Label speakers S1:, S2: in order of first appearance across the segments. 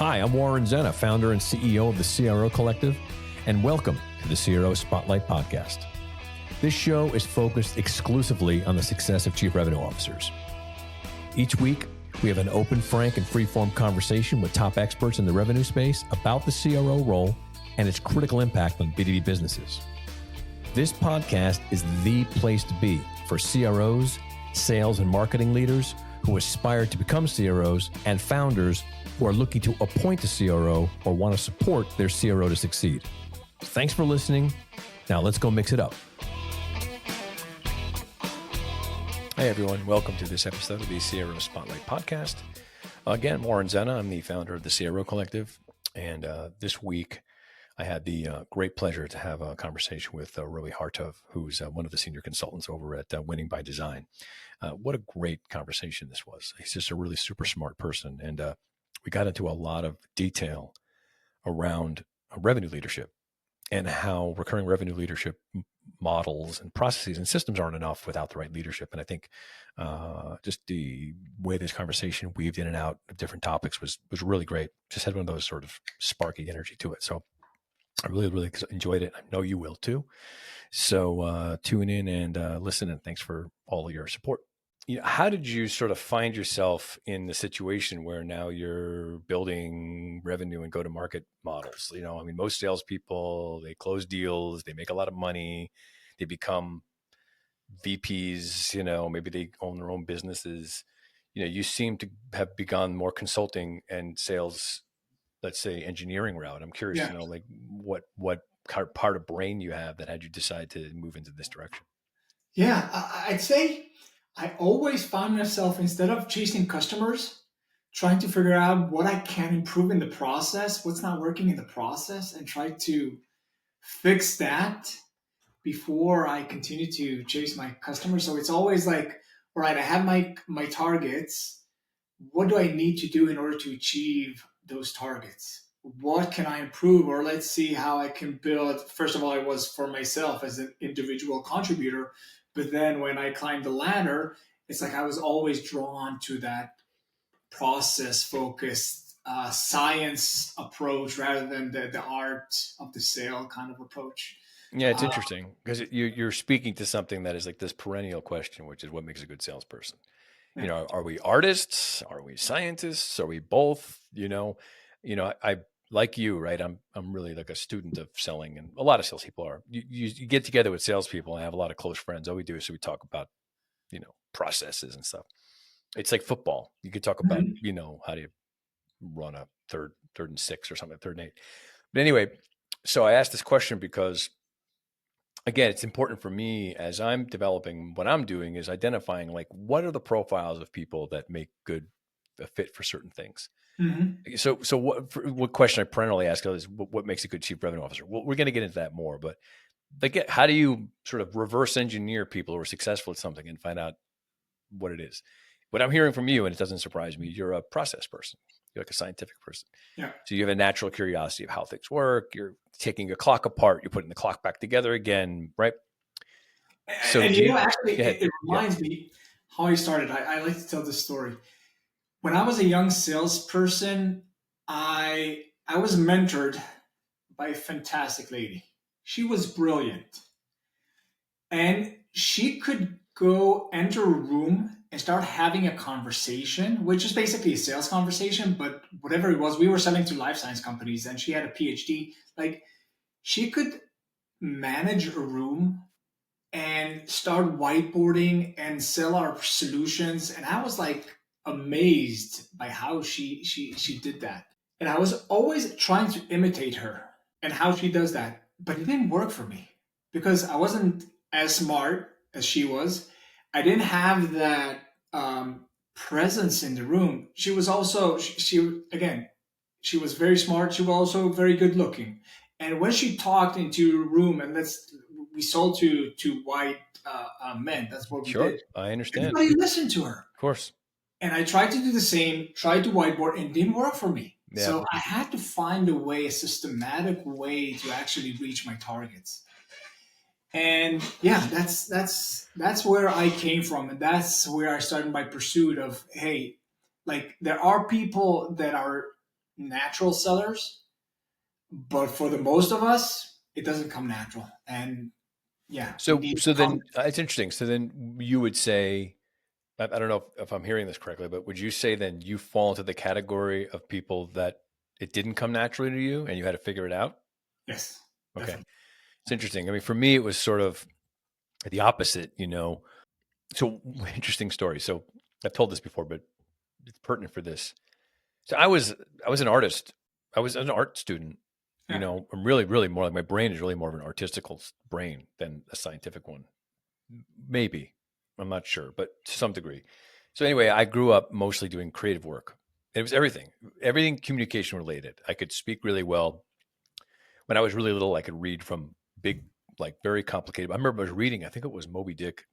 S1: Hi, I'm Warren Zenna, founder and CEO of the CRO Collective, and welcome to the CRO Spotlight podcast. This show is focused exclusively on the success of chief revenue officers. Each week, we have an open, frank, and free-form conversation with top experts in the revenue space about the CRO role and its critical impact on B2B businesses. This podcast is the place to be for CROs, sales and marketing leaders who aspire to become CROs, and founders who are looking to appoint a CRO or want to support their CRO to succeed. Thanks for listening. Now let's go mix it up. Hey everyone, welcome to this episode of the CRO Spotlight podcast. Again, Warren Zenna, I'm the founder of the CRO Collective, and this week I had the great pleasure to have a conversation with Roee Hartuv, who's one of the senior consultants over at Winning by Design. What a great conversation this was. He's just a really super smart person, and we got into a lot of detail around revenue leadership and how recurring revenue leadership models and processes and systems aren't enough without the right leadership. And I think just the way this conversation weaved in and out of different topics was really great. Just had one of those sort of sparky energy to it. So I really enjoyed it. I know you will too. So tune in and listen, and thanks for all of your support. You know, how did you sort of find yourself in the situation where now you're building revenue and go-to-market models? You know, I mean, most salespeople, they close deals, they make a lot of money, they become VPs, you know, maybe they own their own businesses. You know, you seem to have begun more consulting and sales, let's say engineering route. I'm curious to know like what part of brain you have that had you decide to move into this direction.
S2: Yeah, I'd say I always found myself, instead of chasing customers, trying to figure out what I can improve in the process, what's not working in the process, and try to fix that before I continue to chase my customers. So it's always like, all right, I have my targets. What do I need to do in order to achieve those targets? What can I improve? Or let's see how I can build. First of all, it was for myself as an individual contributor. But then when I climbed the ladder, it's like I was always drawn to that process focused science approach rather than the art of the sale kind of approach.
S1: Yeah, it's interesting because you're speaking to something that is like this perennial question, which is what makes a good salesperson. You know, are we artists? Are we scientists? Are we both? You know, I like you, right? I'm really like a student of selling, and a lot of salespeople are. You get together with salespeople, and I have a lot of close friends. All we do is we talk about, you know, processes and stuff. It's like football. You could talk about, you know, how do you run a third and 6 or something, third and 8. But anyway, so I asked this question because, again, it's important for me as I'm developing. What I'm doing is identifying like what are the profiles of people that make good a fit for certain things.
S2: Mm-hmm.
S1: So what question I perennially ask is what makes a good chief revenue officer? Well, we're going to get into that more, but like, how do you sort of reverse engineer people who are successful at something and find out what it is? What I'm hearing from you, and it doesn't surprise me, you're a process person. You're like a scientific person.
S2: Yeah.
S1: So you have a natural curiosity of how things work. You're taking a clock apart. You're putting the clock back together again, right?
S2: So and actually, it reminds me how I started. I like to tell this story. When I was a young salesperson, I was mentored by a fantastic lady. She was brilliant. And she could go enter a room and start having a conversation, which is basically a sales conversation, but whatever it was, we were selling to life science companies and she had a PhD. Like, she could manage a room and start whiteboarding and sell our solutions. And I was like amazed by how she did that. And I was always trying to imitate her and how she does that. But it didn't work for me because I wasn't as smart as she was. I didn't have that presence in the room. She was also, she was very smart. She was also very good looking. And when she talked into a room, and we sold to white men. That's what we did.
S1: I understand.
S2: Everybody listened to her.
S1: Of course.
S2: And I tried to do the same, tried to whiteboard, and it didn't work for me. Yeah. So I had to find a systematic way to actually reach my targets. And yeah, that's where I came from. And that's where I started my pursuit of, hey, like there are people that are natural sellers, but for the most of us, it doesn't come natural. And yeah,
S1: So then it's interesting. So then you would say, I don't know if I'm hearing this correctly, but would you say then you fall into the category of people that it didn't come naturally to you and you had to figure it out?
S2: Yes.
S1: Okay.
S2: Definitely.
S1: It's interesting. I mean, for me, it was sort of the opposite, So interesting story. So I've told this before, but it's pertinent for this. So I was an artist. I was an art student.
S2: Yeah.
S1: I'm really more like my brain is really more of an artistical brain than a scientific one. Maybe. I'm not sure, but to some degree. So anyway, I grew up mostly doing creative work. It was everything communication related. I could speak really well. When I was really little, I could read from big, like very complicated. I remember I was reading, I think it was Moby Dick,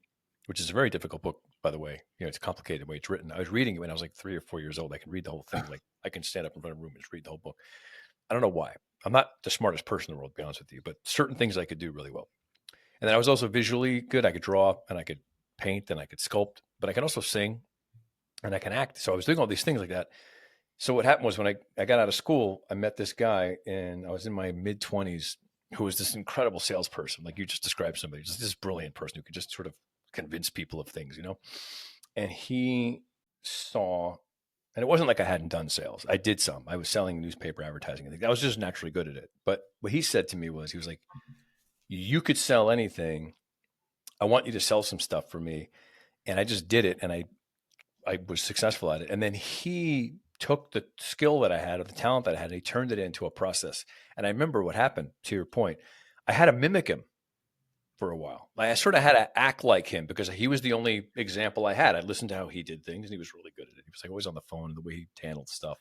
S1: which is a very difficult book, by the way. It's complicated the way it's written. I was reading it when I was like 3 or 4 years old. I can read the whole thing. Like I can stand up in front of a room and just read the whole book. I don't know why. I'm not the smartest person in the world, to be honest with you, but certain things I could do really well. And then I was also visually good. I could draw and I could paint and I could sculpt, but I can also sing and I can act. So I was doing all these things like that. So what happened was when I got out of school, I met this guy and I was in my mid 20s who was this incredible salesperson. Like you just described somebody, just this brilliant person who could just sort of convince people of things, And he saw, and it wasn't like I hadn't done sales. I did some. I was selling newspaper advertising. I think I was just naturally good at it. But what he said to me was, he was like, you could sell anything. I want you to sell some stuff for me. And I just did it. And I was successful at it. And then he took the skill that I had, or the talent that I had, and he turned it into a process. And I remember what happened, to your point. I had to mimic him for a while. I sort of had to act like him because he was the only example I had. I listened to how he did things and he was really good at it. He was like always on the phone and the way he handled stuff.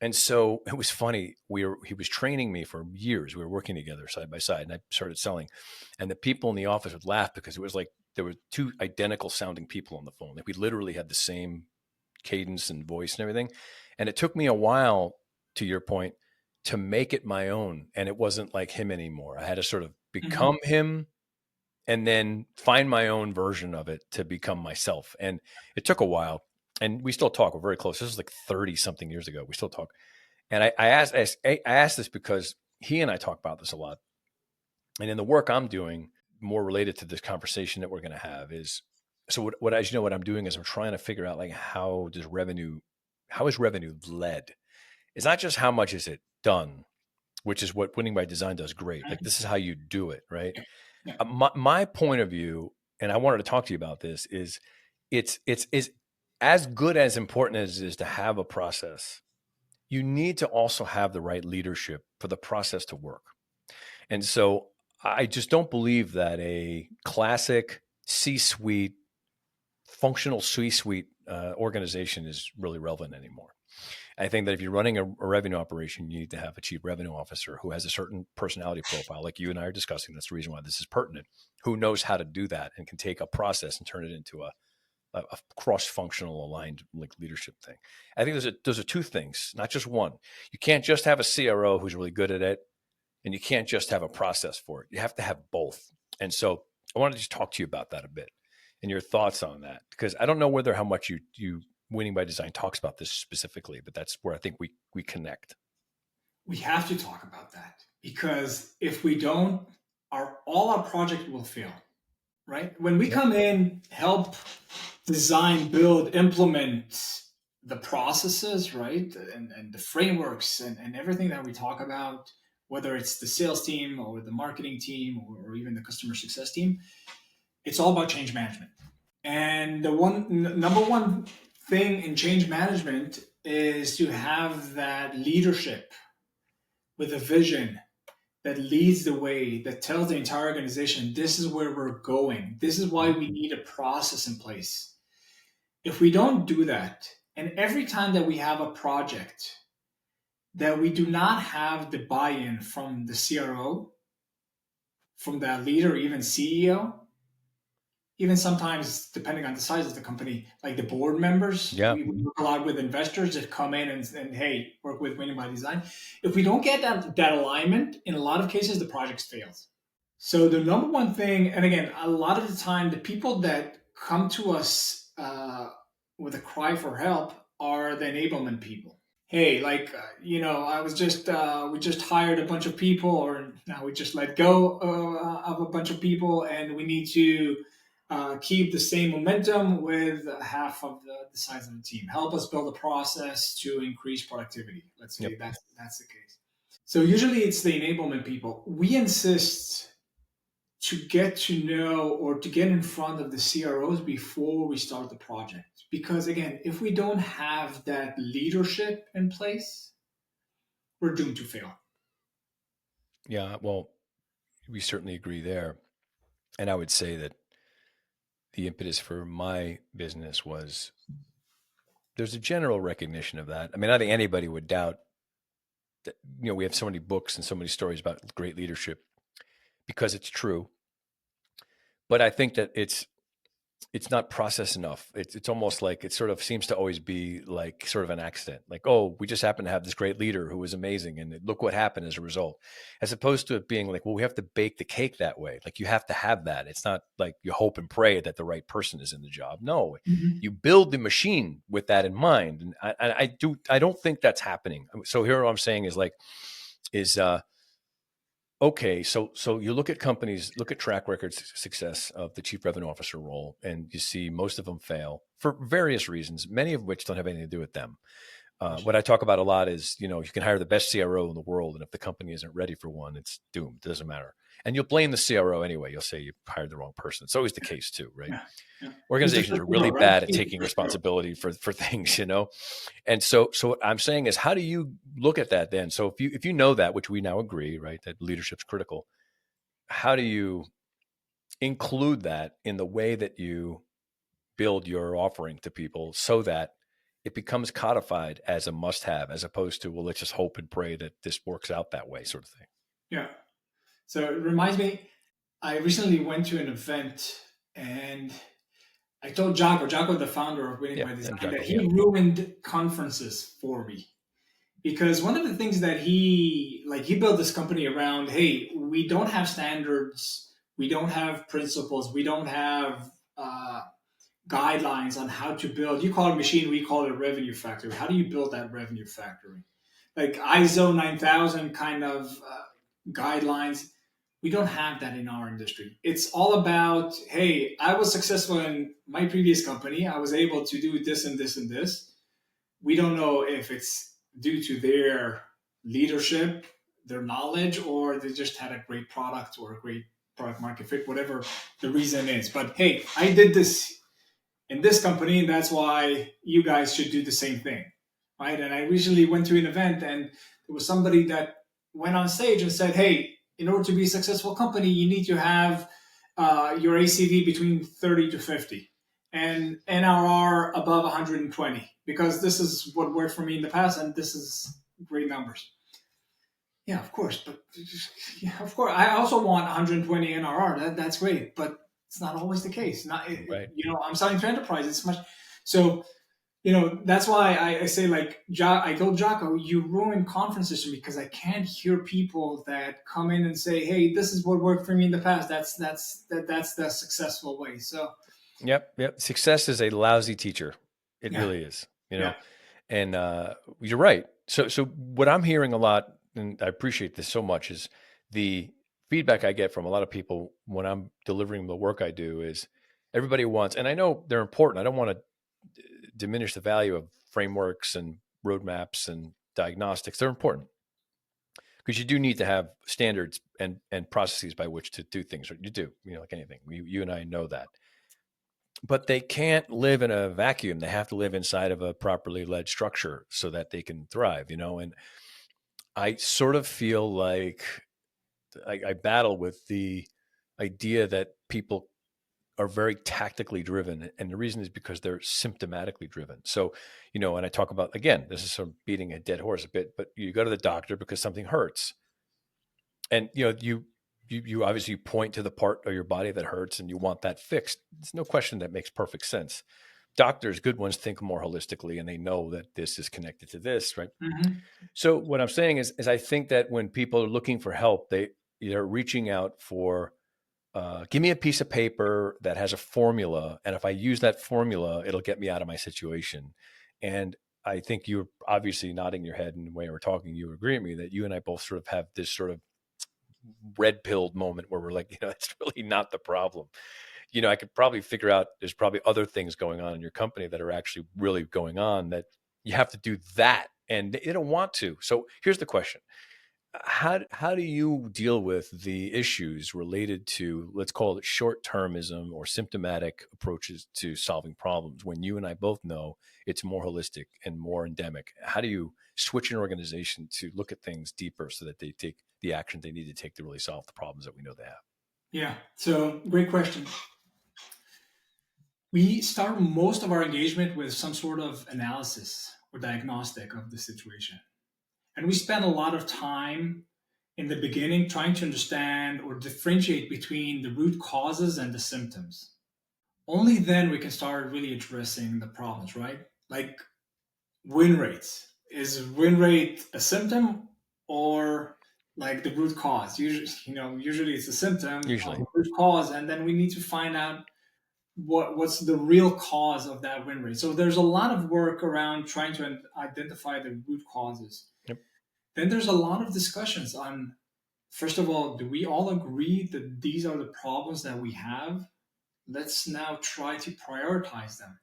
S1: And so it was funny. He was training me for years. We were working together side by side, and I started selling. And the people in the office would laugh because it was like there were two identical sounding people on the phone. Like we literally had the same cadence and voice and everything. And it took me a while, to your point, to make it my own. And it wasn't like him anymore. I had to sort of become him and then find my own version of it to become myself. And it took a while. And we still talk. We're very close. This is like 30 something years ago. We still talk. And I asked this because he and I talk about this a lot. And in the work I'm doing, more related to this conversation that we're going to have is, so what as you know, what I'm doing is I'm trying to figure out like how is revenue led? It's not just how much is it done, which is what Winning by Design does great. Like this is how you do it, right?
S2: Yeah.
S1: My point of view, and I wanted to talk to you about this, is it's as good as important as it is to have a process. You need to also have the right leadership for the process to work. And so I just don't believe that a classic C-suite, functional C-suite organization is really relevant anymore. I think that if you're running a revenue operation, you need to have a chief revenue officer who has a certain personality profile, like you and I are discussing. That's the reason why this is pertinent, who knows how to do that and can take a process and turn it into a cross-functional aligned like leadership thing. I think those are two things, not just one. You can't just have a CRO who's really good at it, and you can't just have a process for it. You have to have both. And so I wanted to talk to you about that a bit and your thoughts on that, because I don't know how much you Winning by Design talks about this specifically, but that's where I think we connect.
S2: We have to talk about that because if we don't, all our project will fail, right? When we come in, help design, build, implement the processes, right? And the frameworks and everything that we talk about, whether it's the sales team or the marketing team or even the customer success team, it's all about change management. And the number one thing in change management is to have that leadership with a vision that leads the way, that tells the entire organization, this is where we're going. This is why we need a process in place. If we don't do that, and every time that we have a project that we do not have the buy-in from the CRO, from that leader, even CEO, even sometimes depending on the size of the company, like the board members, we work a lot with investors that come in and hey, work with Winning by Design. If we don't get that alignment, in a lot of cases, the project fails. So the number one thing, and again, a lot of the time, the people that come to us with a cry for help are the enablement people. hey, like, I was just, we just hired a bunch of people, or now we just let go of a bunch of people, and we need to keep the same momentum with half of the size of the team. Help us build a process to increase productivity. Let's
S1: Yep.
S2: say that's the case. So usually it's the enablement people. We insist to get to know or to get in front of the CROs before we start the project. Because again, if we don't have that leadership in place, we're doomed to fail.
S1: Yeah, well, we certainly agree there. And I would say that the impetus for my business was there's a general recognition of that. I mean, I think anybody would doubt that, we have so many books and so many stories about great leadership because it's true. But I think that it's not processed enough. It's almost like it sort of seems to always be like sort of an accident. Like, oh, we just happen to have this great leader who was amazing, and look what happened as a result. As opposed to it being like, well, we have to bake the cake that way. Like you have to have that. It's not like you hope and pray that the right person is in the job. No,
S2: Mm-hmm.
S1: you build the machine with that in mind. And I don't think that's happening. So here what I'm saying is okay, so you look at companies, look at track records success of the chief revenue officer role, and you see most of them fail for various reasons, many of which don't have anything to do with them. What I talk about a lot is, you can hire the best CRO in the world, and if the company isn't ready for one, it's doomed. It doesn't matter. And you'll blame the CRO anyway. You'll say you hired the wrong person. It's always the case too, right?
S2: Yeah, yeah.
S1: Organizations are really bad at taking responsibility for things, And so what I'm saying is, how do you look at that then? So if you know that, which we now agree, right, that leadership's critical, how do you include that in the way that you build your offering to people so that it becomes codified as a must-have, as opposed to, well, let's just hope and pray that this works out that way, sort of thing?
S2: Yeah. So it reminds me, I recently went to an event and I told Jocko, the founder of Winning by Design, that he ruined conferences for me. Because one of the things that he built this company around, hey, we don't have standards, we don't have principles, we don't have guidelines on how to build. You call it machine, we call it a revenue factory. How do you build that revenue factory? Like ISO 9000 kind of guidelines. We don't have that in our industry. It's all about, hey, I was successful in my previous company. I was able to do this and this and this. We don't know if it's due to their leadership, their knowledge, or they just had a great product or a great product market fit, whatever the reason is. But hey, I did this in this company, and that's why you guys should do the same thing, right? And I recently went to an event, and there was somebody that went on stage and said, hey, in order to be a successful company, you need to have your ACV between 30 to 50 and NRR above 120, because this is what worked for me in the past, and this is great numbers. Yeah, of course, but yeah, of course, I also want 120 NRR. That's great, but it's not always the case. Not,
S1: right.
S2: I'm selling to enterprise. It's much so. That's why I say, like, I told Jocko, you ruin conferences for me because I can't hear people that come in and say, hey, this is what worked for me in the past. That's the successful way. So.
S1: Yep. Success is a lousy teacher. It really is.
S2: Yeah.
S1: And you're right. So what I'm hearing a lot, and I appreciate this so much, is the feedback I get from a lot of people when I'm delivering the work I do is everybody wants, and I know they're important. I don't want to diminish the value of frameworks and roadmaps and diagnostics. They're important because you do need to have standards and processes by which to do things. You do, like anything. You and I know that. But they can't live in a vacuum. They have to live inside of a properly led structure so that they can thrive, and I sort of feel like I battle with the idea that people are very tactically driven. And the reason is because they're symptomatically driven. So, and I talk about, again, this is sort of beating a dead horse a bit, but you go to the doctor because something hurts. And, you obviously point to the part of your body that hurts and you want that fixed. There's no question that makes perfect sense. Doctors, good ones, think more holistically and they know that this is connected to this, right?
S2: Mm-hmm.
S1: So what I'm saying is I think that when people are looking for help, they're reaching out for, give me a piece of paper that has a formula. And if I use that formula, it'll get me out of my situation. And I think you're obviously nodding your head in the way we're talking. You agree with me that you and I both sort of have this sort of red pilled moment where we're like, it's really not the problem. I could probably figure out there's probably other things going on in your company that are actually really going on that you have to do that. And they don't want to. So here's the question. How do you deal with the issues related to, let's call it short-termism or symptomatic approaches to solving problems when you and I both know it's more holistic and more endemic? How do you switch an organization to look at things deeper so that they take the action they need to take to really solve the problems that we know they have?
S2: Yeah. So great question. We start most of our engagement with some sort of analysis or diagnostic of the situation. And we spend a lot of time in the beginning trying to understand or differentiate between the root causes and the symptoms. Only then we can start really addressing the problems, right? Like win rates. Is win rate a symptom or like the root cause? Usually it's a symptom of the root cause, and then we need to find out what's the real cause of that win rate. So there's a lot of work around trying to identify the root causes.
S1: Yep.
S2: Then there's a lot of discussions on, first of all, do we all agree that these are the problems that we have? Let's now try to prioritize them.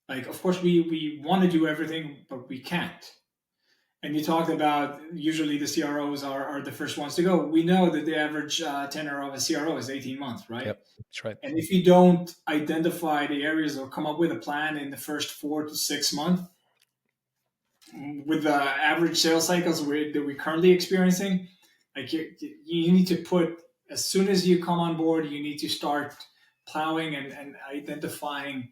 S2: Like, of course, we want to do everything, but we can't. And you talked about usually the CROs are the first ones to go. We know that the average tenure of a CRO is 18 months, right?
S1: Yep, that's right.
S2: And if you don't identify the areas or come up with a plan in the first 4 to 6 months, with the average sales cycles that we're currently experiencing, like you need to put, as soon as you come on board, you need to start plowing and identifying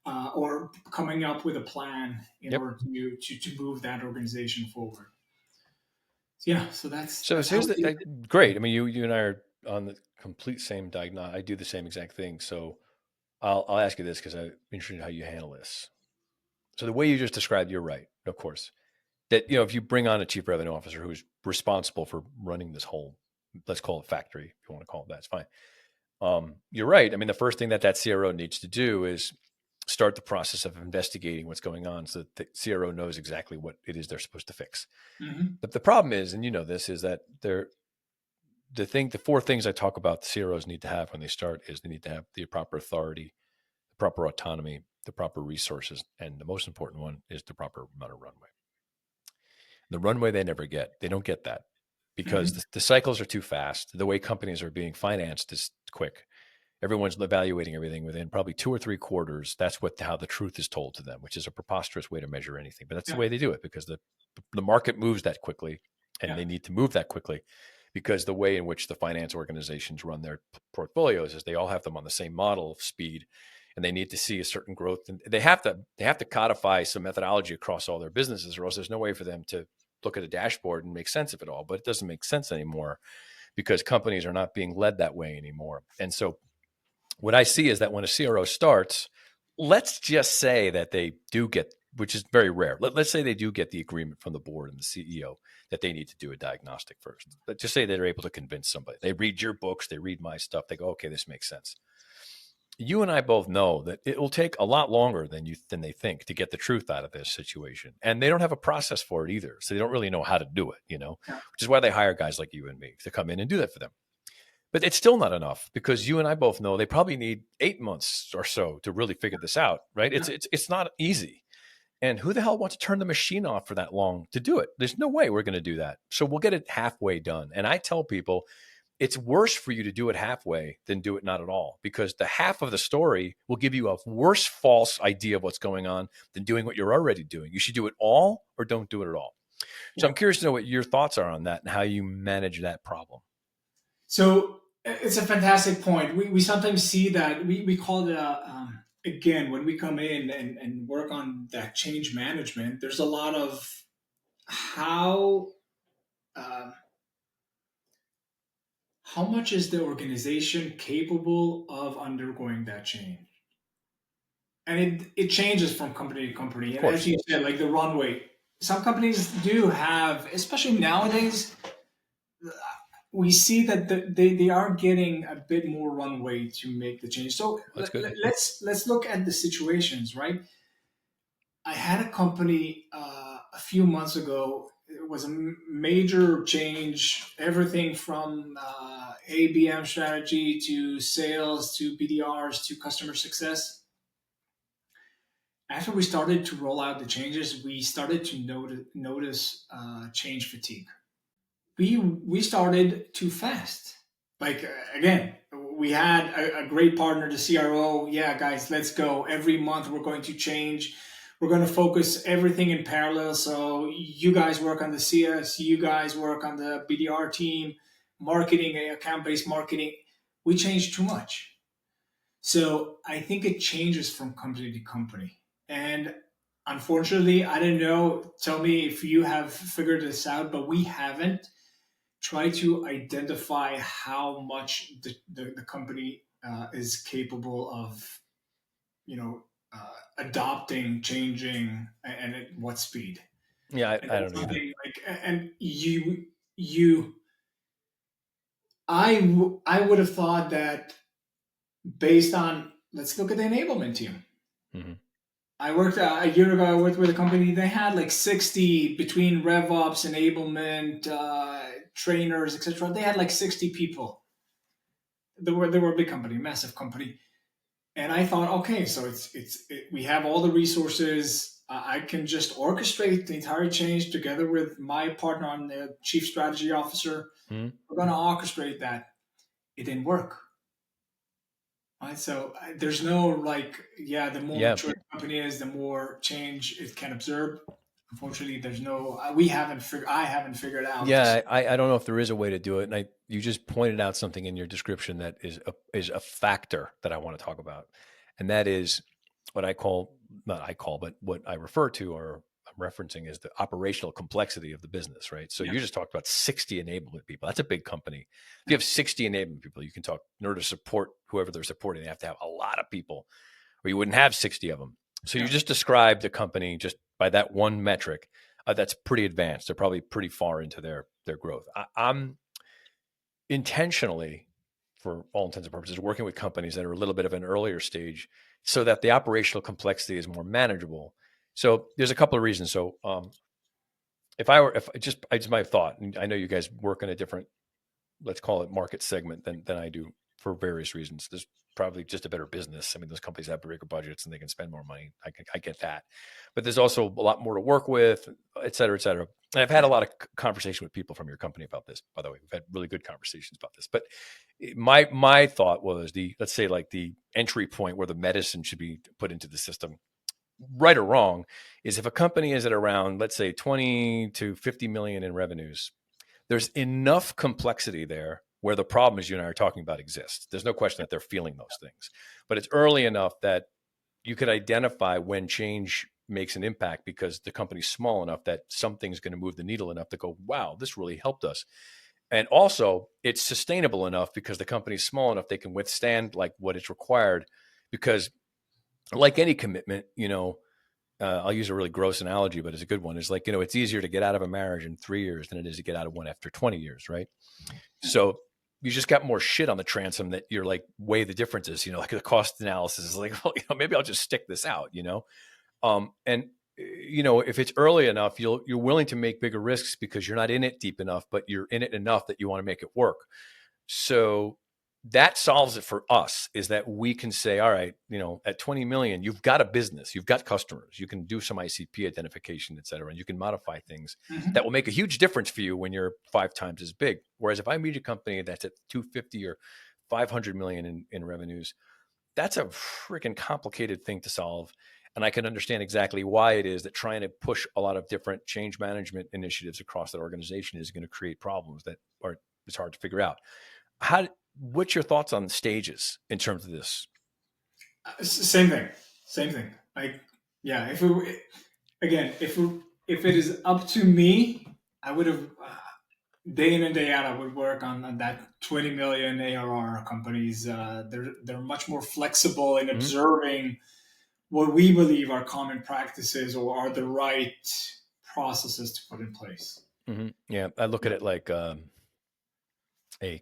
S2: or coming up with a plan in order to move that organization forward. So that's
S1: here's great. I mean, you and I are on the complete same diagnosis. I do the same exact thing. So I'll ask you this because I'm interested in how you handle this. So the way you just described, you're right, of course. That if you bring on a chief revenue officer who's responsible for running this whole, let's call it factory, if you want to call it that, it's fine. You're right. I mean, the first thing that CRO needs to do is start the process of investigating what's going on so that the CRO knows exactly what it is they're supposed to fix.
S2: Mm-hmm.
S1: But the problem is, and this, is that the four things I talk about the CROs need to have when they start is they need to have the proper authority, the proper autonomy, the proper resources, and the most important one is the proper amount of runway. The runway they never get. They don't get that because the cycles are too fast. The way companies are being financed is quick. Everyone's evaluating everything within probably 2 or 3 quarters. That's how the truth is told to them, which is a preposterous way to measure anything. But that's the way they do it because the market moves that quickly, and they need to move that quickly because the way in which the finance organizations run their portfolios is they all have them on the same model of speed, and they need to see a certain growth. And they have to codify some methodology across all their businesses, or else there's no way for them to look at a dashboard and make sense of it all. But it doesn't make sense anymore because companies are not being led that way anymore. And so what I see is that when a CRO starts, let's just say that they do get, which is very rare. Let's say they do get the agreement from the board and the CEO that they need to do a diagnostic first. But just say they're able to convince somebody. They read your books, they read my stuff. They go, okay, this makes sense. You and I both know that it will take a lot longer than they think to get the truth out of this situation. And they don't have a process for it either. So they don't really know how to do it, which is why they hire guys like you and me to come in and do that for them. But it's still not enough because you and I both know they probably need 8 months or so to really figure this out, right? Yeah. It's not easy. And who the hell wants to turn the machine off for that long to do it? There's no way we're going to do that. So we'll get it halfway done. And I tell people it's worse for you to do it halfway than do it not at all, because the half of the story will give you a worse false idea of what's going on than doing what you're already doing. You should do it all or don't do it at all. So I'm curious to know what your thoughts are on that and how you manage that problem.
S2: So it's a fantastic point. We sometimes see that we call it again, when we come in and work on that change management, there's a lot of how much is the organization capable of undergoing that change? And it changes from company to company. And as you said, like the runway, some companies do have, especially nowadays, we see that they are getting a bit more runway to make the change. So let's look at the situations, right? I had a company a few months ago. It was a major change, everything from ABM strategy to sales to BDRs to customer success. After we started to roll out the changes, we started to notice change fatigue. We started too fast. Like again, we had a great partner, the CRO. Yeah, guys, let's go. Every month we're going to change. We're going to focus everything in parallel. So you guys work on the CS, you guys work on the BDR team, marketing, account based marketing. We changed too much. So I think it changes from company to company. And unfortunately, I don't know. Tell me if you have figured this out, but we haven't. Try to identify how much the company is capable of, adopting, changing, and at what speed.
S1: Yeah,
S2: And
S1: I
S2: that's
S1: don't either.
S2: something like, and you, I would have thought that based on, let's look at the enablement team.
S1: Mm-hmm.
S2: I worked a year ago. I worked with a company. They had like 60 between RevOps, enablement, trainers, etc. They had like 60 people. They were a big company, massive company, and I thought, okay, so we have all the resources. I can just orchestrate the entire change together with my partner on the chief strategy officer.
S1: Mm-hmm.
S2: We're going to orchestrate that. It didn't work. Right, so there's no like, yeah, the more
S1: Yeah.
S2: mature the company is, the more change it can absorb. Unfortunately, there's no. We haven't figured. I haven't figured out.
S1: Yeah, I don't know if there is a way to do it. And you just pointed out something in your description that is a factor that I want to talk about. And that is what I call, not I call, but what I refer to or I'm referencing is the operational complexity of the business, right? So
S2: Yeah,
S1: you just talked about 60 enablement people. That's a big company. If you have 60 enablement people, you can talk in order to support whoever they're supporting, they have to have a lot of people or you wouldn't have 60 of them. So you
S2: yeah,
S1: just described a company just by that one metric that's pretty advanced. They're probably pretty far into their growth. I'm intentionally, for all intents and purposes, working with companies that are a little bit of an earlier stage, so that the operational complexity is more manageable. So there's a couple of reasons. So if I just my thought, and I know you guys work in a different, let's call it market segment than I do for various reasons. There's probably just a better business. I mean, those companies have bigger budgets and they can spend more money. I get that, but there's also a lot more to work with, et cetera, et cetera. And I've had a lot of conversation with people from your company about this. By the way, we've had really good conversations about this. But my thought was let's say like the entry point where the medicine should be put into the system, right or wrong, is if a company is at around, let's say 20 to 50 million in revenues, there's enough complexity there where the problems you and I are talking about exist. There's no question that they're feeling those things, but it's early enough that you could identify when change makes an impact because the company's small enough that something's going to move the needle enough to go, wow, this really helped us. And also it's sustainable enough because the company's small enough they can withstand like what is required. Because like any commitment, I'll use a really gross analogy, but it's a good one. It's like, it's easier to get out of a marriage in 3 years than it is to get out of one after 20 years, right? So you just got more shit on the transom that you're like, weigh the differences, like the cost analysis is like, well, maybe I'll just stick this out, and if it's early enough, you're willing to make bigger risks because you're not in it deep enough, but you're in it enough that you want to make it work. So that solves it for us, is that we can say, all right, at 20 million, you've got a business, you've got customers, you can do some ICP identification, et cetera, and you can modify things that will make a huge difference for you when you're 5 times as big. Whereas if I meet a company that's at 250 or 500 million in revenues, that's a freaking complicated thing to solve. And I can understand exactly why it is that trying to push a lot of different change management initiatives across that organization is going to create problems that it's hard to figure out. What's your thoughts on stages in terms of this?
S2: Same thing. Like, yeah, if it is up to me, I would have day in and day out. I would work on that 20 million ARR companies. They're much more flexible in observing what we believe are common practices or are the right processes to put in place.
S1: Mm-hmm. Yeah, I look at it like a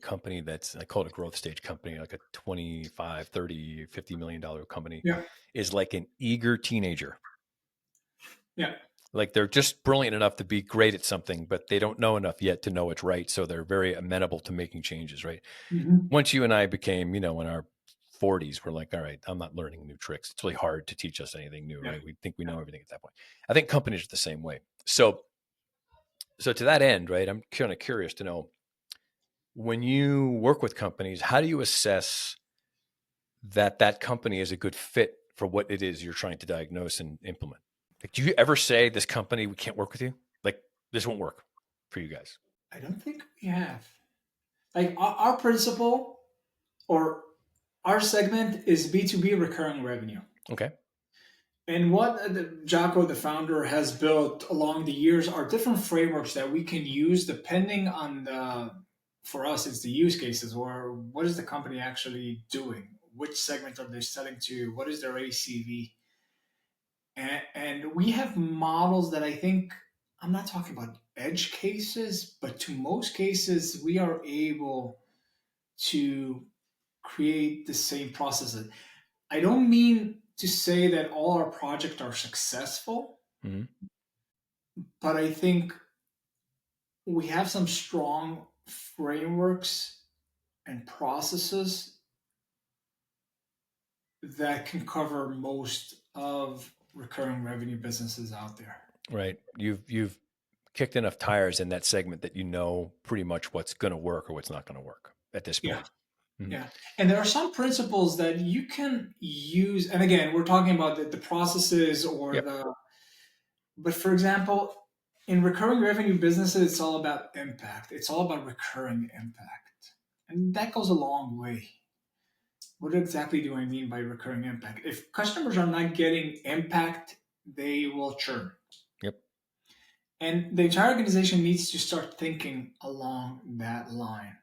S1: company I call it a growth stage company, like a 25, 30, $50 million company
S2: Yeah.
S1: is like an eager teenager.
S2: Yeah.
S1: Like they're just brilliant enough to be great at something, but they don't know enough yet to know it's right. So they're very amenable to making changes, right?
S2: Mm-hmm.
S1: Once you and I became, in our 40s, we're like, all right, I'm not learning new tricks. It's really hard to teach us anything new,
S2: Yeah.
S1: right? We think we know everything at that point. I think companies are the same way. So to that end, right, I'm kind of curious to know, when you work with companies, how do you assess that company is a good fit for what it is you're trying to diagnose and implement? Like, do you ever say, this company, we can't work with you? Like, this won't work for you guys?
S2: I don't think we have. Like our principle or our segment is B2B recurring revenue.
S1: Okay.
S2: And what Jocko, the founder, has built along the years are different frameworks that we can use depending on for us, it's the use cases or what is the company actually doing? Which segment are they selling to? What is their ACV? And we have models that I think, I'm not talking about edge cases, but to most cases, we are able to create the same processes. I don't mean to say that all our projects are successful,
S1: Mm-hmm.
S2: but I think we have some strong frameworks and processes that can cover most of recurring revenue businesses out there.
S1: Right. You've kicked enough tires in that segment that pretty much what's going to work or what's not going to work at this
S2: Yeah.
S1: point. Mm-hmm.
S2: Yeah. And there are some principles that you can use. And again, we're talking about the processes or
S1: Yep.
S2: but for example, in recurring revenue businesses, it's all about impact. It's all about recurring impact. And that goes a long way. What exactly do I mean by recurring impact? If customers are not getting impact, they will churn.
S1: Yep.
S2: And the entire organization needs to start thinking along that line.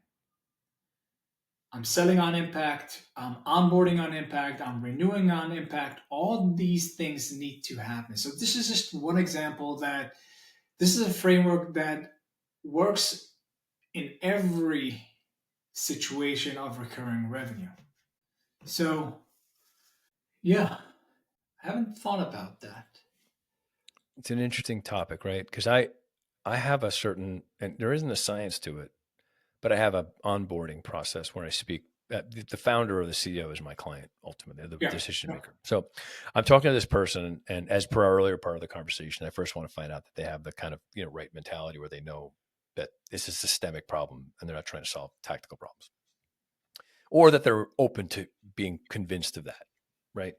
S2: I'm selling on impact, I'm onboarding on impact, I'm renewing on impact. All these things need to happen. So this is just one example that this is a framework that works in every situation of recurring revenue. So yeah, I haven't thought about that.
S1: It's an interesting topic, right? Because I have a certain, and there isn't a science to it, but I have a onboarding process where I speak. The founder or the CEO is my client, ultimately, the
S2: Yeah.
S1: decision maker. So I'm talking to this person, and as per our earlier part of the conversation, I first want to find out that they have the kind of right mentality where they know that this is a systemic problem and they're not trying to solve tactical problems, or that they're open to being convinced of that, right?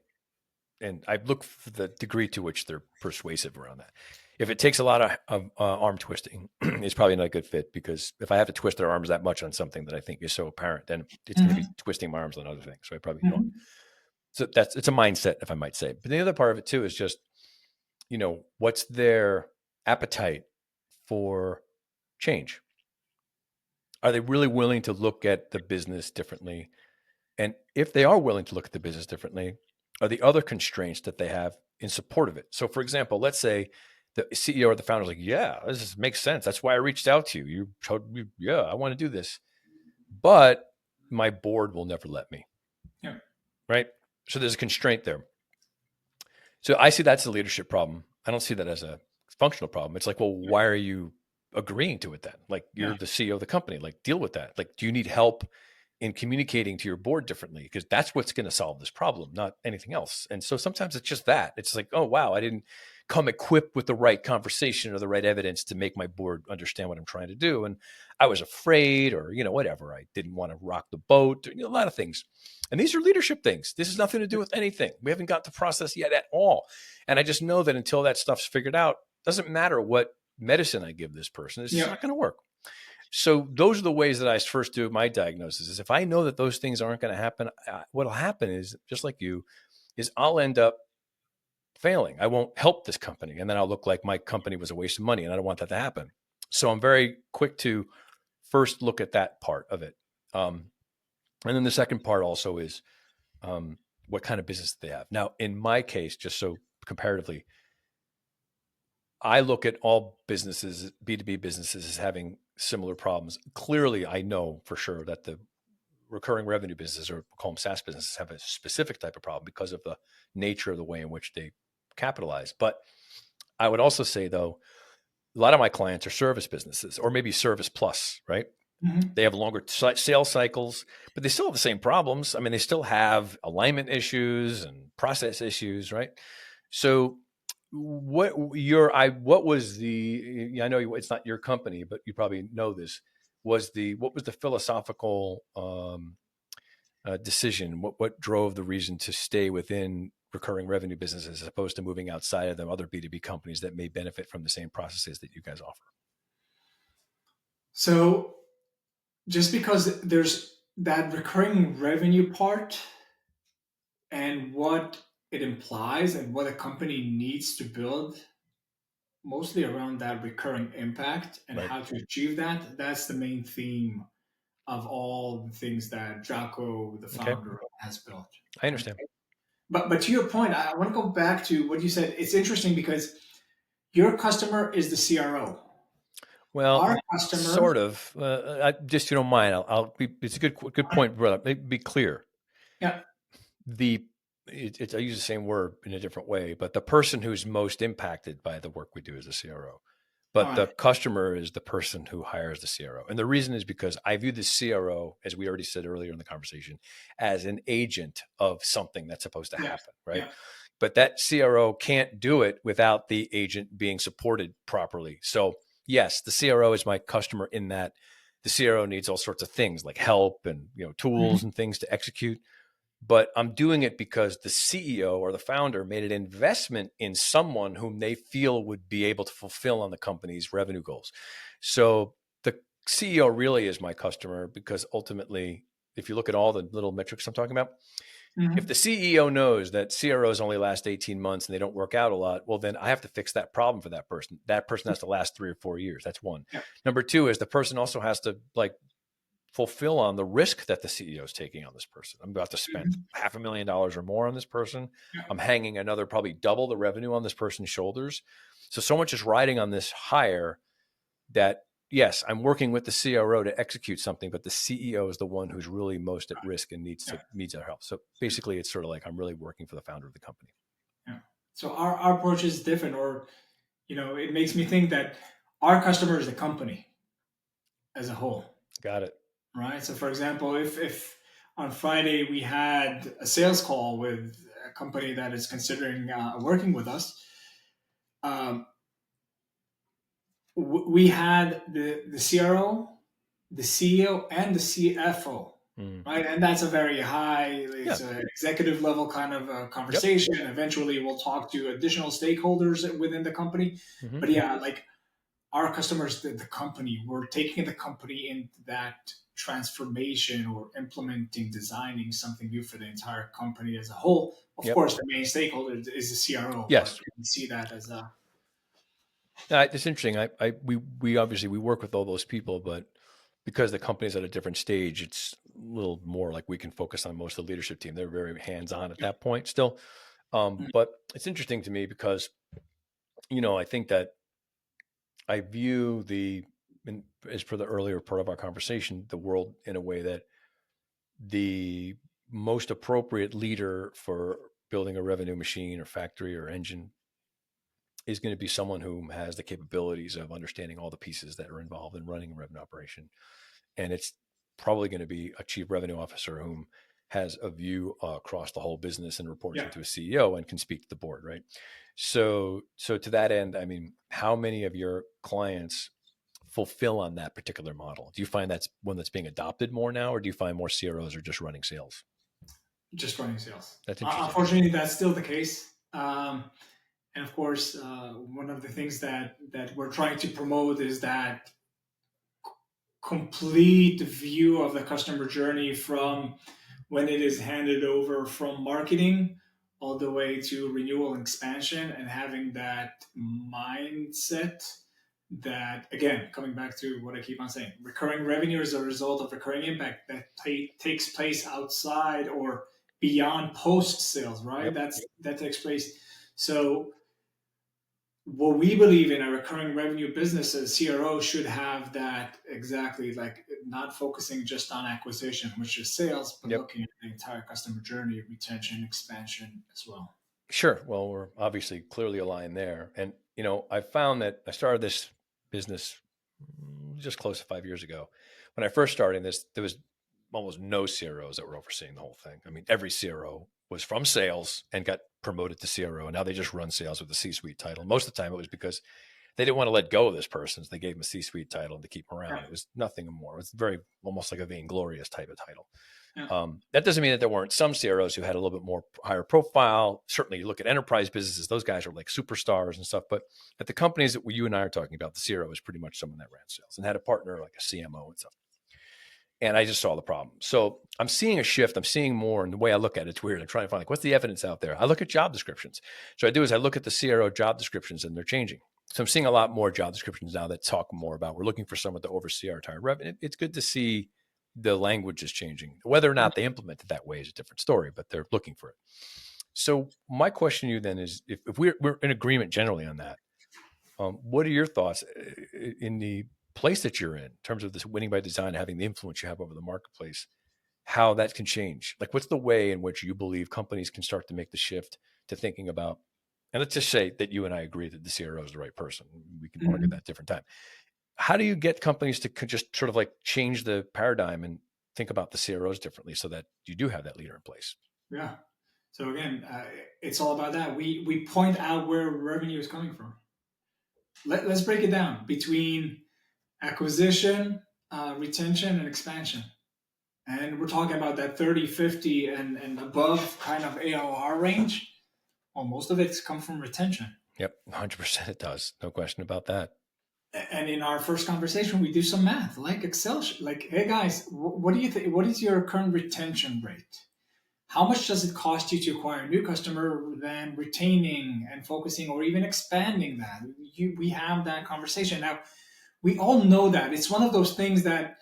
S1: And I look for the degree to which they're persuasive around that. If it takes a lot of arm twisting, it's probably not a good fit, because if I have to twist their arms that much on something that I think is so apparent, then it's going to be twisting my arms on other things. So I probably don't. So it's a mindset, if I might say. But the other part of it too is just, what's their appetite for change? Are they really willing to look at the business differently? And if they are willing to look at the business differently, are the other constraints that they have in support of it? So, for example, let's say the CEO or the founder is like, yeah, this makes sense. That's why I reached out to you. You told me, yeah, I want to do this, but my board will never let me.
S2: Yeah.
S1: Right. So there's a constraint there. So I see that's a leadership problem. I don't see that as a functional problem. It's like, well, why are you agreeing to it then? Like, you're the CEO of the company. Like, deal with that. Like, do you need help in communicating to your board differently? Because that's what's going to solve this problem, not anything else. And so sometimes it's just that. It's like, oh, wow, I didn't come equipped with the right conversation or the right evidence to make my board understand what I'm trying to do. And I was afraid, or, whatever. I didn't want to rock the boat, a lot of things. And these are leadership things. This has nothing to do with anything. We haven't got the process yet at all. And I just know that until that stuff's figured out, doesn't matter what medicine I give this person, it's not going to work. So those are the ways that I first do my diagnosis. Is if I know that those things aren't going to happen, what'll happen is, just like you, is I'll end up failing. I won't help this company, and then I'll look like my company was a waste of money, and I don't want that to happen. So I'm very quick to first look at that part of it. And then the second part also is what kind of business they have. Now, in my case, just so comparatively, I look at all businesses, B2B businesses, as having similar problems. Clearly, I know for sure that the recurring revenue businesses, or we'll call them SaaS businesses, have a specific type of problem because of the nature of the way in which they capitalize. But I would also say, though, a lot of my clients are service businesses or maybe service plus, right?
S2: Mm-hmm.
S1: They have longer sales cycles, but they still have the same problems. I mean, they still have alignment issues and process issues, right? So what was the, I know it's not your company, but you probably know this, what was the philosophical decision? What drove the reason to stay within recurring revenue businesses as opposed to moving outside of them, other B2B companies that may benefit from the same processes that you guys offer?
S2: So just because there's that recurring revenue part and what it implies and what a company needs to build, mostly around that recurring impact and
S1: Right.
S2: how to achieve that, that's the main theme of all the things that Jocko, the
S1: Okay.
S2: founder, has built.
S1: I understand.
S2: But to your point, I want to go back to what you said. It's interesting because your customer is the CRO.
S1: Well,
S2: Our customer,
S1: sort of. Just if you don't mind, I'll be. It's a good point, brother. Let me be clear.
S2: yeah,
S1: The I use the same word in a different way, but the person who's most impacted by the work we do is the CRO.
S2: all
S1: But the
S2: right,
S1: customer is the person who hires the CRO. And the reason is because I view the CRO, as we already said earlier in the conversation, as an agent of something that's supposed to
S2: yeah,
S1: happen, right?
S2: yeah,
S1: But that CRO can't do it without the agent being supported properly. So, yes, the CRO is my customer in that the CRO needs all sorts of things like help and tools
S2: mm-hmm.
S1: and things to execute, but I'm doing it because the CEO or the founder made an investment in someone whom they feel would be able to fulfill on the company's revenue goals. So the CEO really is my customer because ultimately, if you look at all the little metrics I'm talking about, if
S2: Mm-hmm.
S1: the CEO knows that CROs only last 18 months and they don't work out a lot, well, then I have to fix that problem for that person. That person has to last 3 or 4 years. That's one.
S2: Yeah.
S1: Number two is the person also has to fulfill on the risk that the CEO is taking on this person. I'm about to spend
S2: Mm-hmm.
S1: $500,000 or more on this person.
S2: Yeah.
S1: I'm hanging another probably double the revenue on this person's shoulders. So much is riding on this hire that yes, I'm working with the CRO to execute something, but the CEO is the one who's really most at risk and needs our help. So basically, it's sort of like I'm really working for the founder of the company.
S2: Yeah. So our approach is different, or it makes me think that our customer is the company as a whole,
S1: Got it.
S2: right? So, for example, if on Friday we had a sales call with a company that is considering working with us, um, we had the CRO, the CEO, and the CFO,
S1: Mm.
S2: right? And that's a very high,
S1: Yeah.
S2: it's an executive level kind of a
S1: Yep.
S2: conversation. Eventually, we'll talk to additional stakeholders within the company.
S1: Mm-hmm.
S2: But yeah, like our customers, the company, we're taking the company into that transformation or implementing, designing something new for the entire company as a whole. Of
S1: Yep.
S2: course, the main stakeholder is the CRO,
S1: Yes.
S2: but we see that as a
S1: It's interesting. We obviously we work with all those people, but because the company's at a different stage, it's a little more like we can focus on most of the leadership team. They're very hands-on at that point still. But it's interesting to me because, I think that I view as per the earlier part of our conversation, the world in a way that the most appropriate leader for building a revenue machine or factory or engine is going to be someone who has the capabilities of understanding all the pieces that are involved in running a revenue operation. And it's probably going to be a chief revenue officer whom has a view across the whole business and reports
S2: yeah.
S1: into a CEO and can speak to the board, right? So to that end, I mean, how many of your clients fulfill on that particular model? Do you find that's one that's being adopted more now, or do you find more CROs are just running sales?
S2: Just running sales.
S1: That's interesting.
S2: Unfortunately, that's still the case. And of course, one of the things that we're trying to promote is that complete view of the customer journey from when it is handed over from marketing all the way to renewal and expansion, and having that mindset that, again, coming back to what I keep on saying, recurring revenue is a result of recurring impact that takes place outside or beyond post sales, right?
S1: Yep.
S2: That takes place. So what we believe in a recurring revenue business as CRO should have that exactly, like not focusing just on acquisition, which is sales, but
S1: Yep.
S2: looking at the entire customer journey, retention, expansion as well.
S1: Sure. Well, we're obviously clearly aligned there. And, I found that I started this business just close to 5 years ago. When I first started this, there was almost no CROs that were overseeing the whole thing. I mean, every CRO was from sales and got promoted to CRO, and now they just run sales with a C-suite title. Most of the time, it was because they didn't want to let go of this person, so they gave him a C-suite title to keep him around. It was nothing more. It was very almost like a vainglorious type of title. That doesn't mean that there weren't some CROs who had a little bit more higher profile. Certainly, you look at enterprise businesses; those guys are like superstars and stuff. But at the companies that you and I are talking about, the CRO is pretty much someone that ran sales and had a partner like a CMO and stuff. And I just saw the problem. So I'm seeing a shift. I'm seeing more. And the way I look at it, it's weird. I'm trying to find what's the evidence out there. I look at job descriptions. So I look at the CRO job descriptions, and they're changing. So I'm seeing a lot more job descriptions now that talk more about we're looking for someone to oversee our entire revenue. It's good to see the language is changing. Whether or not they implement it that way is a different story, but they're looking for it. So my question to you then is, if we're in agreement generally on that, what are your thoughts in the place that you're in terms of this winning by design, having the influence you have over the marketplace, how that can change? Like, what's the way in which you believe companies can start to make the shift to thinking about, and let's just say that you and I agree that the CRO is the right person. We can argue that different time. How do you get companies to just sort of like change the paradigm and think about the CROs differently so that you do have that leader in place?
S2: Yeah. So again, it's all about that. We point out where revenue is coming from. Let's break it down between acquisition, retention, and expansion. And we're talking about that 30, 50, and above kind of ARR range. Well, most of it's come from retention.
S1: Yep, 100% it does. No question about that.
S2: And in our first conversation, we do some math, like Excel. Like, hey guys, what do you think? What is your current retention rate? How much does it cost you to acquire a new customer than retaining and focusing or even expanding that? We have that conversation. Now, we all know that. It's one of those things that,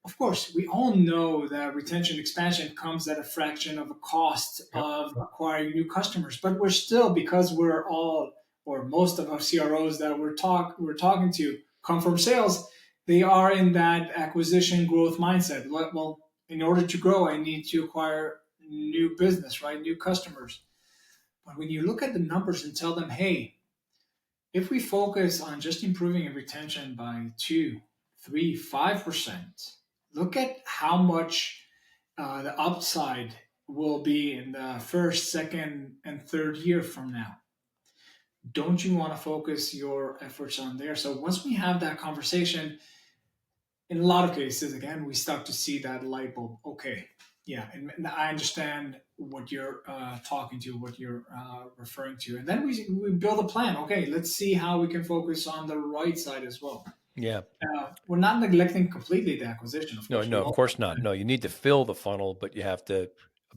S2: of course, we all know that retention expansion comes at a fraction of the cost of acquiring new customers. But we're still, because we're all, or most of our CROs that we're talking to come from sales, they are in that acquisition growth mindset. Well, in order to grow, I need to acquire new business, right? New customers. But when you look at the numbers and tell them, hey, if we focus on just improving retention by 2, 3, 5%, look at how much the upside will be in the first, second, and third year from now. Don't you want to focus your efforts on there? So once we have that conversation, in a lot of cases, again, we start to see that light bulb. Okay, yeah, and I understand what you're talking to, what you're referring to. And then we build a plan. Okay, let's see how we can focus on the right side as well.
S1: Yeah.
S2: We're not neglecting completely the acquisition.
S1: No, of course not. No, you need to fill the funnel, but you have to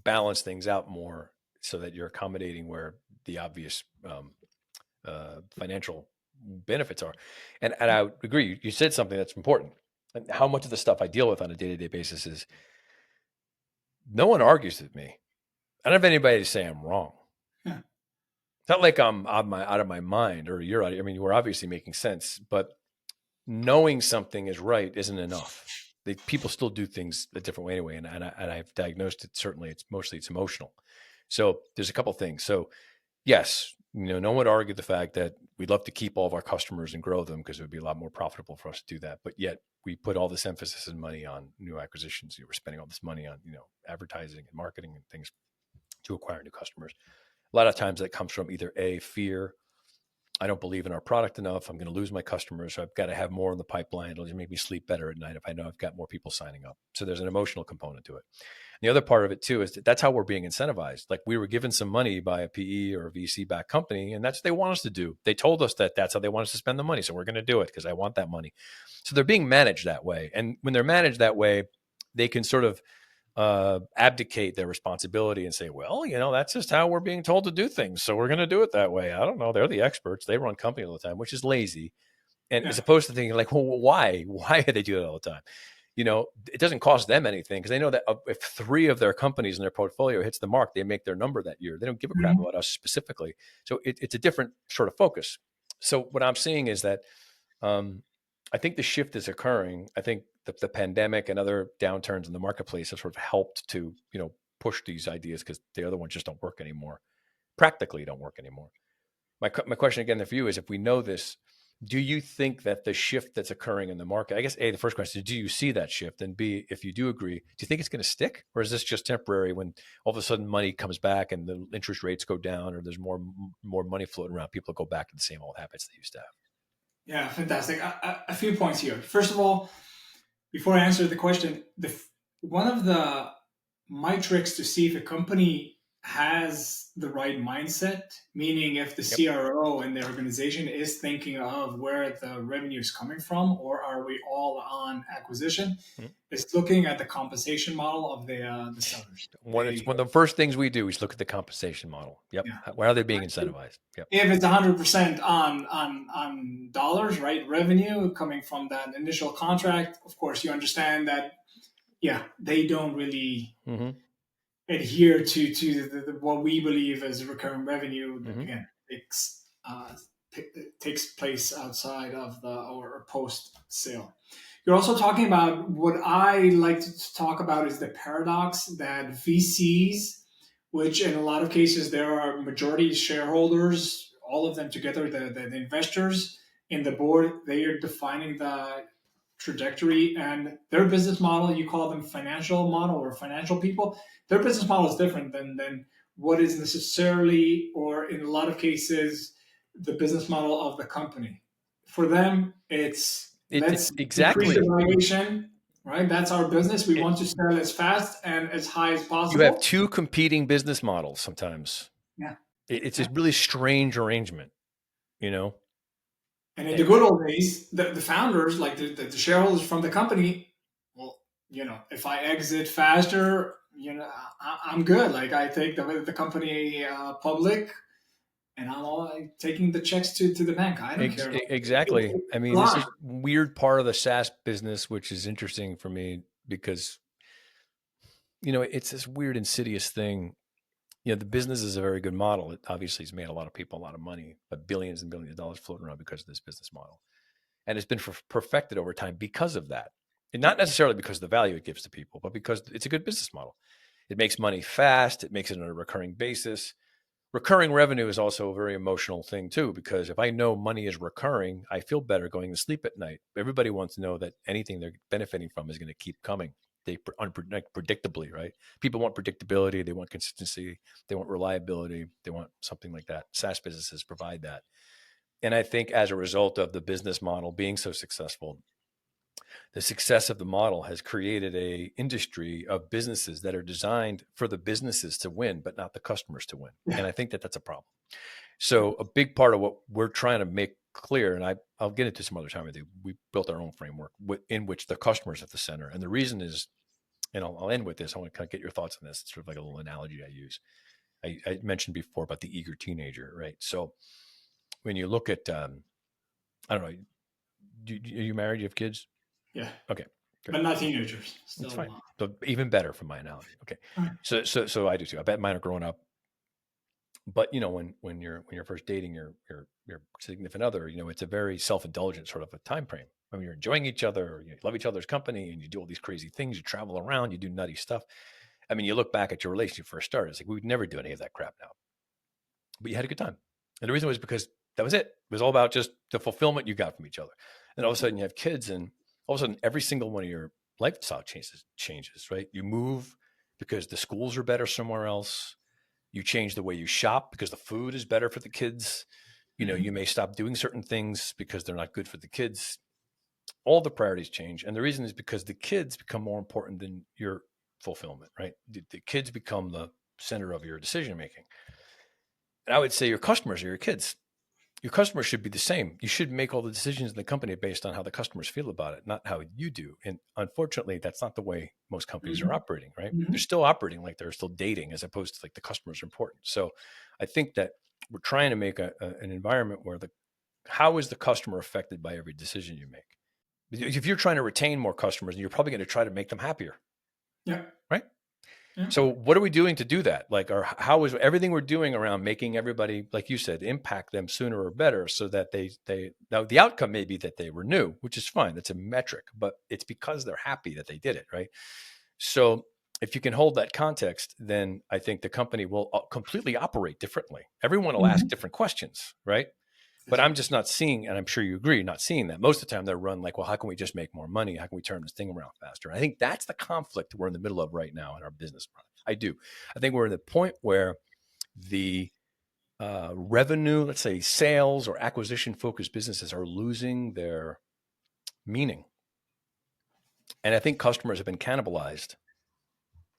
S1: balance things out more so that you're accommodating where the obvious financial benefits are. And I would agree. You said something that's important. And how much of the stuff I deal with on a day-to-day basis is no one argues with me. I don't have anybody to say I'm wrong.
S2: Yeah.
S1: It's not like I'm out of my mind or you're out. I mean, we're obviously making sense, but knowing something is right isn't enough. People still do things a different way anyway, and I've diagnosed it. Certainly, it's emotional. So there's a couple things. So yes, no one would argue the fact that we'd love to keep all of our customers and grow them because it would be a lot more profitable for us to do that. But yet we put all this emphasis and money on new acquisitions. We're spending all this money on advertising and marketing and things to acquire new customers. A lot of times that comes from either A, fear. I don't believe in our product enough. I'm going to lose my customers. So I've got to have more in the pipeline. It'll just make me sleep better at night if I know I've got more people signing up. So there's an emotional component to it. And the other part of it too is that's how we're being incentivized. Like we were given some money by a PE or a VC backed company, and that's what they want us to do. They told us that that's how they want us to spend the money. So we're going to do it because I want that money. So they're being managed that way. And when they're managed that way, they can sort of abdicate their responsibility and say, well, that's just how we're being told to do things. So we're going to do it that way. I don't know. They're the experts. They run company all the time, which is lazy. And as opposed to thinking like, well, why do they do it all the time? It doesn't cost them anything because they know that if 3 of their companies in their portfolio hits the mark, they make their number that year. They don't give a crap about us specifically. So it's a different sort of focus. So what I'm seeing is that I think the shift is occurring. I think the pandemic and other downturns in the marketplace have sort of helped to, push these ideas because the other ones just don't work anymore. Practically don't work anymore. my question again for you is, if we know this, do you think that the shift that's occurring in the market, I guess, A, the first question is, do you see that shift? And B, if you do agree, do you think it's going to stick? Or is this just temporary when all of a sudden money comes back and the interest rates go down, or there's more money floating around, people go back to the same old habits they used to have?
S2: Yeah, fantastic. A few points here. First of all, before I answer the question, one of the my tricks to see if a company has the right mindset, meaning if the CRO and the organization is thinking of where the revenue is coming from, or are we all on acquisition, is looking at the compensation model of the sellers.
S1: One of the first things we do is look at the compensation model. Yep. Yeah. Why are they being incentivized? Yep.
S2: If it's 100% on dollars, right, revenue coming from that initial contract, of course, you understand that, yeah, they don't really adhere to what we believe is recurring revenue. Again, takes place outside of the or post sale. You're also talking about what I like to talk about is the paradox that VCs, which in a lot of cases there are majority shareholders, all of them together, the investors in the board, they are defining the trajectory, and their business model, you call them financial model or financial people, their business model is different than what is necessarily, or in a lot of cases, the business model of the company. For them, let's increase the valuation, right? That's our business. We want to sell as fast and as high as possible.
S1: You have two competing business models sometimes.
S2: Yeah.
S1: It's a really strange arrangement,
S2: And in the good old days, the founders, like the shareholders from the company, well, if I exit faster, I'm good. Like I take the company public, and I'm all taking the checks to the bank. I don't care.
S1: Exactly. I mean, this is weird part of the SaaS business, which is interesting for me because, it's this weird insidious thing. The business is a very good model. It obviously has made a lot of people a lot of money, but billions and billions of dollars floating around because of this business model. And it's been perfected over time because of that. And not necessarily because of the value it gives to people, but because it's a good business model. It makes money fast. It makes it on a recurring basis. Recurring revenue is also a very emotional thing too, because if I know money is recurring, I feel better going to sleep at night. Everybody wants to know that anything they're benefiting from is going to keep coming. Predictably, right? People want predictability. They want consistency. They want reliability. They want something like that. SaaS businesses provide that. And I think as a result of the business model being so successful, the success of the model has created a industry of businesses that are designed for the businesses to win, but not the customers to win. And I think that that's a problem. So a big part of what we're trying to make clear, and I'll get into some other time with you, we built our own framework in which the customer is at the center. And the reason is, and I'll end with this, I want to kind of get your thoughts on this. It's sort of like a little analogy I use. I mentioned before about the eager teenager, right? So when you look at, I don't know, are you married? Do you have kids?
S2: Yeah.
S1: Okay.
S2: Great. But not teenagers.
S1: That's fine. So even better from my analogy. Okay. Right. So I do too. I bet mine are growing up. But when you're first dating your significant other, it's a very self-indulgent sort of a time frame. I mean, you're enjoying each other, you love each other's company, and you do all these crazy things. You travel around, you do nutty stuff. I mean, you look back at your relationship first started. It's like we would never do any of that crap now. But you had a good time, and the reason was because that was it. It was all about just the fulfillment you got from each other. And all of a sudden, you have kids, and all of a sudden, every single one of your lifestyle changes. Right? You move because the schools are better somewhere else. You change the way you shop because the food is better for the kids. You may stop doing certain things because they're not good for the kids. All the priorities change. And the reason is because the kids become more important than your fulfillment, right? The kids become the center of your decision-making. And I would say your customers are your kids. Your customers should be the same. You should make all the decisions in the company based on how the customers feel about it, not how you do. And unfortunately, that's not the way most companies are operating, right? They're still operating like they're still dating as opposed to like the customers are important. So I think that we're trying to make an environment where how is the customer affected by every decision you make? If you're trying to retain more customers, you're probably going to try to make them happier.
S2: Yeah.
S1: Right? Yeah. So what are we doing to do that? How is everything we're doing around making everybody, like you said, impact them sooner or better so that now the outcome may be that they renew, which is fine. That's a metric, but it's because they're happy that they did it. Right. So if you can hold that context, then I think the company will completely operate differently. Everyone will ask different questions, right? But I'm just not seeing, and I'm sure you agree, not seeing that. Most of the time they're run like, well, how can we just make more money? How can we turn this thing around faster? And I think that's the conflict we're in the middle of right now in our business. I do. I think we're at the point where the revenue, let's say sales or acquisition focused businesses are losing their meaning. And I think customers have been cannibalized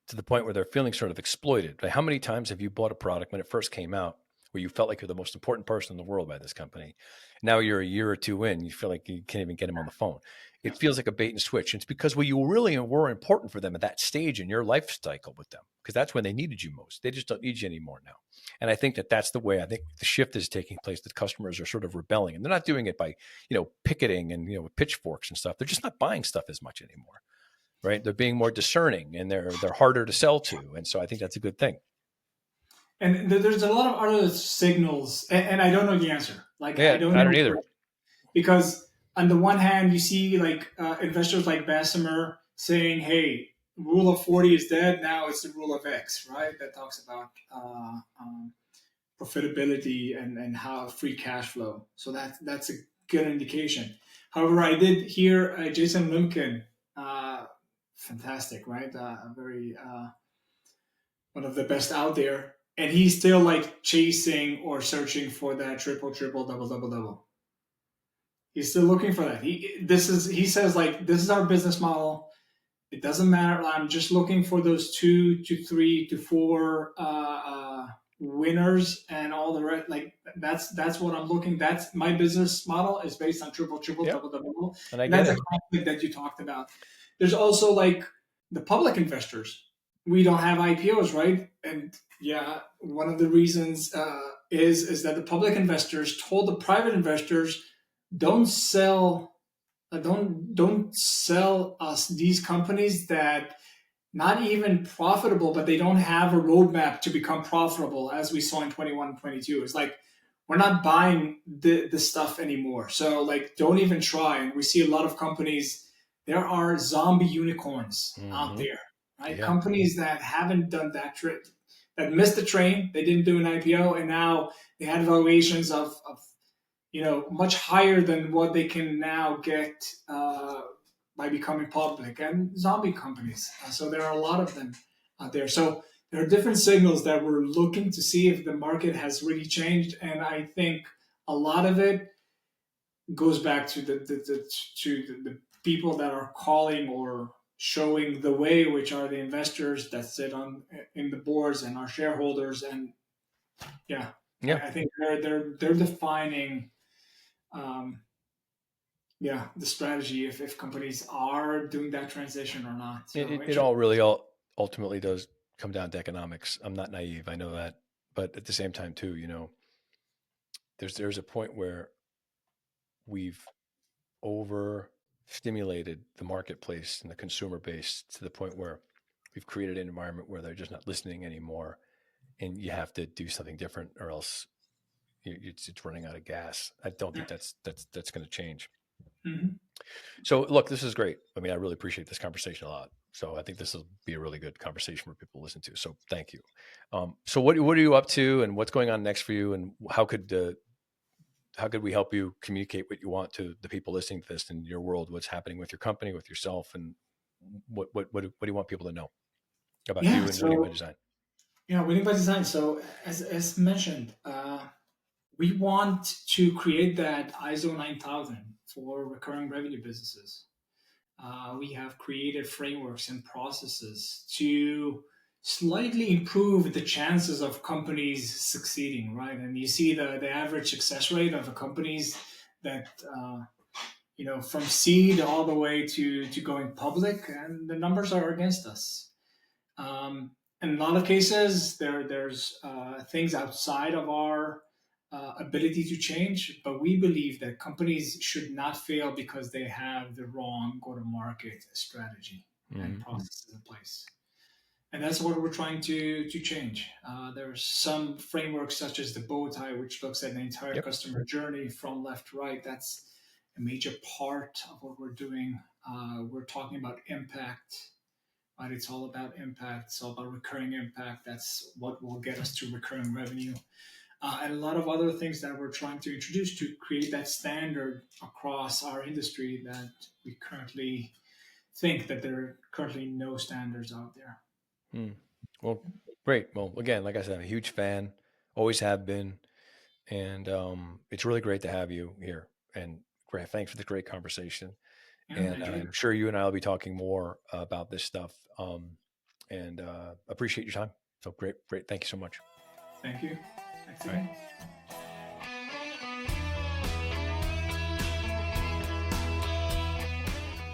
S1: to the point where they're feeling sort of exploited. Like, how many times have you bought a product when it first came out where you felt like you're the most important person in the world by this company? Now you're a year or two in, you feel like you can't even get them on the phone. It feels like a bait and switch. It's because you really were important for them at that stage in your life cycle with them, because that's when they needed you most. They just don't need you anymore now. And I think that that's the way I think the shift is taking place, that customers are sort of rebelling, and they're not doing it by, picketing and, with pitchforks and stuff. They're just not buying stuff as much anymore. Right. They're being more discerning, and they're harder to sell to. And so I think that's a good thing.
S2: And there's a lot of other signals, and I don't know the answer. Like,
S1: yeah, I don't either.
S2: Because on the one hand, you see like investors like Bessemer saying, "Hey, rule of 40 is dead. Now it's the rule of X," right? That talks about profitability and how free cash flow. So that's a good indication. However, I did hear Jason Lumpkin, fantastic, right? Very one of the best out there, and he's still like chasing or searching for that triple, triple, double, double, double. He's still looking for that. He says like, this is our business model. It doesn't matter. I'm just looking for those 2 to 3 to 4 winners, and all the rest. Like, that's what I'm looking. That's my business model is based on triple, triple, double, double. And that's a conflict that you talked about. There's also like the public investors. We don't have IPOs, right? And yeah, one of the reasons is that the public investors told the private investors, don't sell us these companies that not even profitable, but they don't have a roadmap to become profitable, as we saw in 21 and 22. It's like, we're not buying the stuff anymore. So like, don't even try. And we see a lot of companies, there are zombie unicorns out there, right? Yeah. Companies that haven't done that trick, that missed the train, they didn't do an IPO, and now they had valuations of much higher than what they can now get by becoming public, and zombie companies. So there are a lot of them out there. So there are different signals that we're looking to see if the market has really changed. And I think a lot of it goes back to the people that are calling or showing the way, which are the investors that sit in the boards and our shareholders. And yeah. I think they're defining the strategy if companies are doing that transition or not. So
S1: it all really ultimately does come down to economics. I'm not naive, I know that, but at the same time too, there's a point where we've overstimulated the marketplace and the consumer base to the point where we've created an environment where they're just not listening anymore, and you have to do something different, or else it's running out of gas. I don't think that's going to change.
S2: Mm-hmm.
S1: So look, this is great. I mean, I really appreciate this conversation a lot. So I think this will be a really good conversation for people to listen to. So thank you. So what are you up to, and what's going on next for you, and how could we help you communicate what you want to the people listening to this in your world? What's happening with your company, with yourself, and what do you want people to know about you and Winning by Design?
S2: Yeah, Winning by Design. So as mentioned, we want to create that ISO 9000 for recurring revenue businesses. We have created frameworks and processes to slightly improve the chances of companies succeeding, right? And you see the average success rate of the companies that, from seed all the way to going public, and the numbers are against us. In a lot of cases, there's things outside of our ability to change, but we believe that companies should not fail because they have the wrong go-to-market strategy and processes in place. And that's what we're trying to change. There's some frameworks such as the bow tie, which looks at the entire customer journey from left to right. That's a major part of what we're doing. We're talking about impact. right? It's all about impact. It's all about recurring impact. That's what will get us to recurring revenue. And a lot of other things that we're trying to introduce to create that standard across our industry that we currently think that there are currently no standards out there.
S1: Well, great. Well, again, like I said, I'm a huge fan, always have been. And it's really great to have you here. And great, thanks for the great conversation. Yeah, and I'm sure you and I will be talking more about this stuff. And appreciate your time. So great. Thank you so much.
S2: Thank you. Thanks again. Right.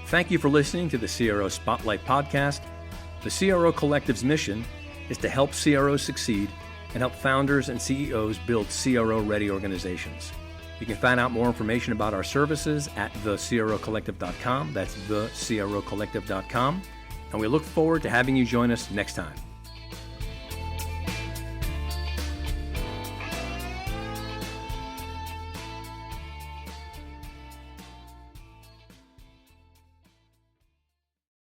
S1: Thank you for listening to the CRO Spotlight podcast. The CRO Collective's mission is to help CROs succeed and help founders and CEOs build CRO-ready organizations. You can find out more information about our services at thecrocollective.com. That's thecrocollective.com. And we look forward to having you join us next time.